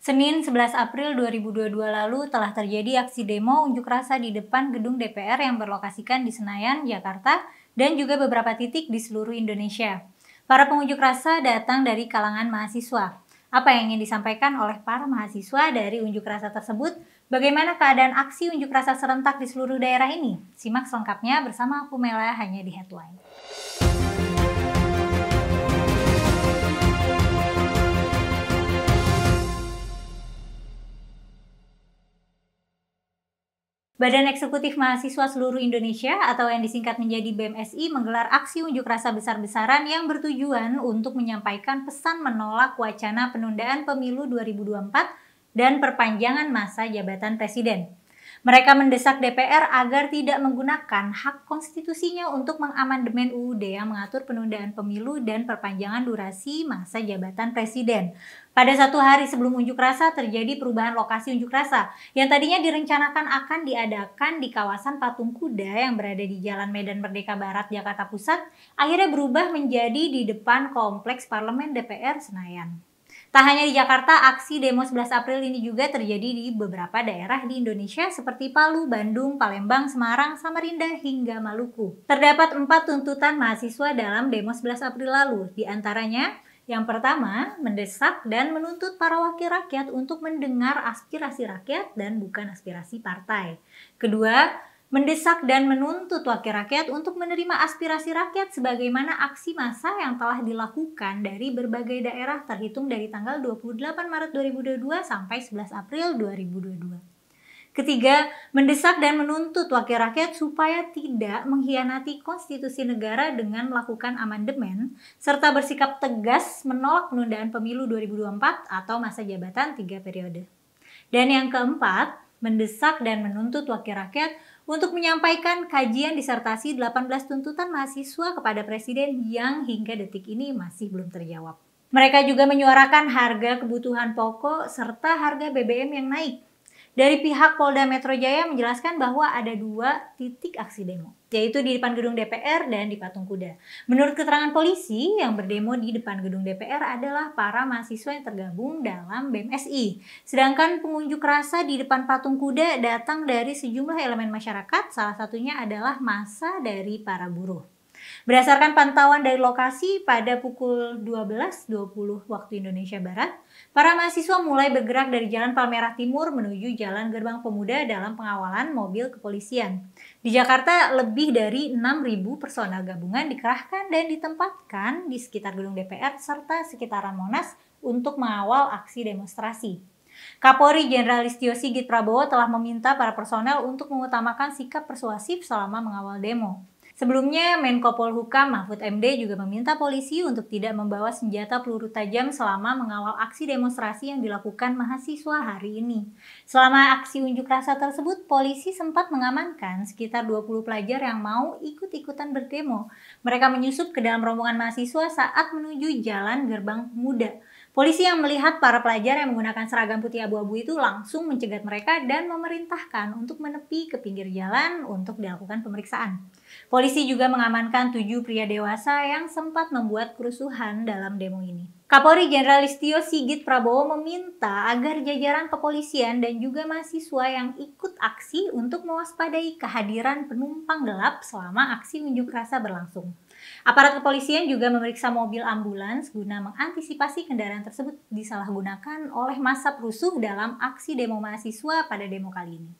Senin 11 April 2022 lalu telah terjadi aksi demo unjuk rasa di depan gedung DPR yang berlokasikan di Senayan, Jakarta, dan juga beberapa titik di seluruh Indonesia. Para pengunjuk rasa datang dari kalangan mahasiswa. Apa yang ingin disampaikan oleh para mahasiswa dari unjuk rasa tersebut? Bagaimana keadaan aksi unjuk rasa serentak di seluruh daerah ini? Simak selengkapnya bersama aku Mela hanya di Headline. Badan Eksekutif Mahasiswa Seluruh Indonesia atau yang disingkat menjadi BMSI menggelar aksi unjuk rasa besar-besaran yang bertujuan untuk menyampaikan pesan menolak wacana penundaan pemilu 2024 dan perpanjangan masa jabatan presiden. Mereka mendesak DPR agar tidak menggunakan hak konstitusinya untuk mengamandemen UUD yang mengatur penundaan pemilu dan perpanjangan durasi masa jabatan presiden. Pada 1 hari sebelum unjuk rasa terjadi perubahan lokasi unjuk rasa yang tadinya direncanakan akan diadakan di kawasan Patung Kuda yang berada di Jalan Medan Merdeka Barat, Jakarta Pusat, akhirnya berubah menjadi di depan Kompleks Parlemen DPR Senayan. Tak hanya di Jakarta, aksi demo 11 April ini juga terjadi di beberapa daerah di Indonesia seperti Palu, Bandung, Palembang, Semarang, Samarinda, hingga Maluku. Terdapat 4 tuntutan mahasiswa dalam demo 11 April lalu, di antaranya yang pertama, mendesak dan menuntut para wakil rakyat untuk mendengar aspirasi rakyat dan bukan aspirasi partai. Kedua, mendesak dan menuntut wakil rakyat untuk menerima aspirasi rakyat sebagaimana aksi massa yang telah dilakukan dari berbagai daerah terhitung dari tanggal 28 Maret 2022 sampai 11 April 2022. Ketiga, mendesak dan menuntut wakil rakyat supaya tidak mengkhianati konstitusi negara dengan melakukan amandemen, serta bersikap tegas menolak penundaan pemilu 2024 atau masa jabatan 3 periode. Dan yang keempat, mendesak dan menuntut wakil rakyat untuk menyampaikan kajian disertasi 18 tuntutan mahasiswa kepada Presiden yang hingga detik ini masih belum terjawab. Mereka juga menyuarakan harga kebutuhan pokok serta harga BBM yang naik. Dari pihak Polda Metro Jaya menjelaskan bahwa ada 2 titik aksi demo, yaitu di depan gedung DPR dan di Patung Kuda. Menurut keterangan polisi, yang berdemo di depan gedung DPR adalah para mahasiswa yang tergabung dalam BMSI. Sedangkan pengunjuk rasa di depan Patung Kuda datang dari sejumlah elemen masyarakat, salah satunya adalah massa dari para buruh. Berdasarkan pantauan dari lokasi pada pukul 12.20 waktu Indonesia Barat, para mahasiswa mulai bergerak dari Jalan Palmerah Timur menuju Jalan Gerbang Pemuda dalam pengawalan mobil kepolisian. Di Jakarta, lebih dari 6.000 personel gabungan dikerahkan dan ditempatkan di sekitar gedung DPR serta sekitaran Monas untuk mengawal aksi demonstrasi. Kapolri Jenderal Listio Sigit Prabowo telah meminta para personel untuk mengutamakan sikap persuasif selama mengawal demo. Sebelumnya, Menko Polhukam Mahfud MD juga meminta polisi untuk tidak membawa senjata peluru tajam selama mengawal aksi demonstrasi yang dilakukan mahasiswa hari ini. Selama aksi unjuk rasa tersebut, polisi sempat mengamankan sekitar 20 pelajar yang mau ikut-ikutan berdemo. Mereka menyusup ke dalam rombongan mahasiswa saat menuju Jalan Gerbang Pemuda. Polisi yang melihat para pelajar yang menggunakan seragam putih abu-abu itu langsung mencegat mereka dan memerintahkan untuk menepi ke pinggir jalan untuk dilakukan pemeriksaan. Polisi juga mengamankan 7 pria dewasa yang sempat membuat kerusuhan dalam demo ini. Kapolri Jenderal Listio Sigit Prabowo meminta agar jajaran kepolisian dan juga mahasiswa yang ikut aksi untuk mewaspadai kehadiran penumpang gelap selama aksi unjuk rasa berlangsung. Aparat kepolisian juga memeriksa mobil ambulans guna mengantisipasi kendaraan tersebut disalahgunakan oleh massa perusuh dalam aksi demo mahasiswa pada demo kali ini.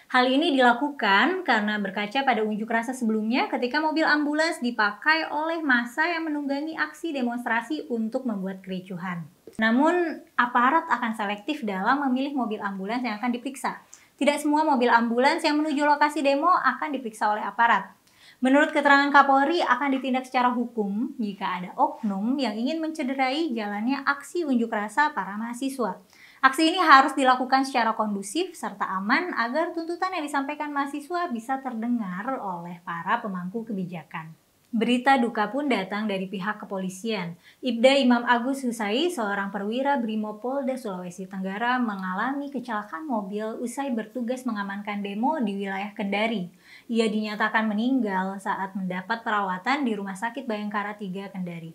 Hal ini dilakukan karena berkaca pada unjuk rasa sebelumnya ketika mobil ambulans dipakai oleh massa yang menunggangi aksi demonstrasi untuk membuat kericuhan. Namun, aparat akan selektif dalam memilih mobil ambulans yang akan diperiksa. Tidak semua mobil ambulans yang menuju lokasi demo akan diperiksa oleh aparat. Menurut keterangan Kapolri akan ditindak secara hukum jika ada oknum yang ingin mencederai jalannya aksi unjuk rasa para mahasiswa. Aksi ini harus dilakukan secara kondusif serta aman agar tuntutan yang disampaikan mahasiswa bisa terdengar oleh para pemangku kebijakan. Berita duka pun datang dari pihak kepolisian. Ibda Imam Agus Husai, seorang perwira Brimopolda Sulawesi Tenggara, mengalami kecelakaan mobil usai bertugas mengamankan demo di wilayah Kendari. Ia dinyatakan meninggal saat mendapat perawatan di Rumah Sakit Bayangkara 3 Kendari.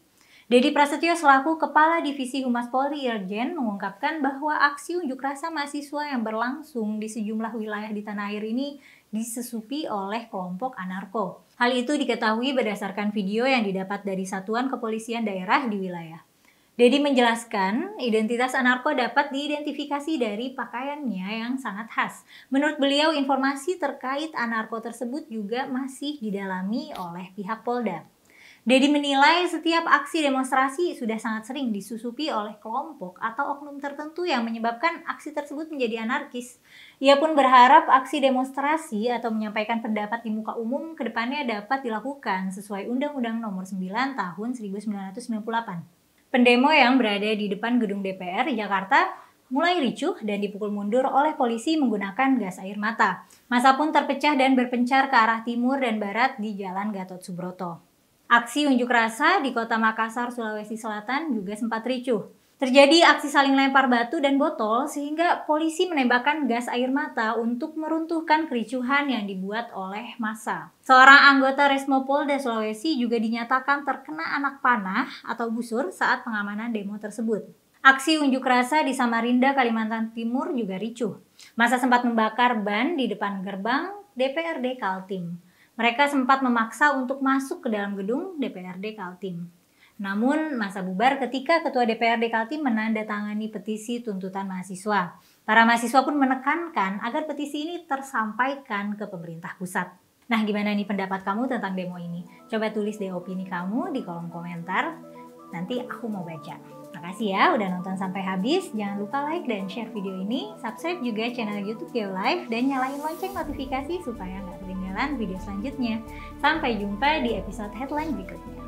Dedi Prasetyo selaku Kepala Divisi Humas Polri Irjen mengungkapkan bahwa aksi unjuk rasa mahasiswa yang berlangsung di sejumlah wilayah di tanah air ini disusupi oleh kelompok anarko. Hal itu diketahui berdasarkan video yang didapat dari Satuan Kepolisian Daerah di wilayah. Dedi menjelaskan, identitas anarko dapat diidentifikasi dari pakaiannya yang sangat khas. Menurut beliau, informasi terkait anarko tersebut juga masih didalami oleh pihak Polda. Dedi menilai setiap aksi demonstrasi sudah sangat sering disusupi oleh kelompok atau oknum tertentu yang menyebabkan aksi tersebut menjadi anarkis. Ia pun berharap aksi demonstrasi atau menyampaikan pendapat di muka umum ke depannya dapat dilakukan sesuai Undang-Undang Nomor 9 Tahun 1998. Pendemo yang berada di depan gedung DPR Jakarta mulai ricuh dan dipukul mundur oleh polisi menggunakan gas air mata. Massa pun terpecah dan berpencar ke arah timur dan barat di Jalan Gatot Subroto. Aksi unjuk rasa di Kota Makassar, Sulawesi Selatan juga sempat ricuh. Terjadi aksi saling lempar batu dan botol sehingga polisi menembakkan gas air mata untuk meruntuhkan kericuhan yang dibuat oleh massa. Seorang anggota Resmo Polda Sulawesi juga dinyatakan terkena anak panah atau busur saat pengamanan demo tersebut. Aksi unjuk rasa di Samarinda, Kalimantan Timur juga ricuh. Massa sempat membakar ban di depan gerbang DPRD Kaltim. Mereka sempat memaksa untuk masuk ke dalam gedung DPRD Kaltim. Namun, massa bubar ketika Ketua DPRD Kaltim menandatangani petisi tuntutan mahasiswa. Para mahasiswa pun menekankan agar petisi ini tersampaikan ke pemerintah pusat. Nah, gimana nih pendapat kamu tentang demo ini? Coba tulis deh opini kamu di kolom komentar. Nanti aku mau baca. Makasih ya udah nonton sampai habis. Jangan lupa like dan share video ini. Subscribe juga channel YouTube Geolive dan nyalain lonceng notifikasi supaya nggak ketinggalan video selanjutnya. Sampai jumpa di episode headline berikutnya.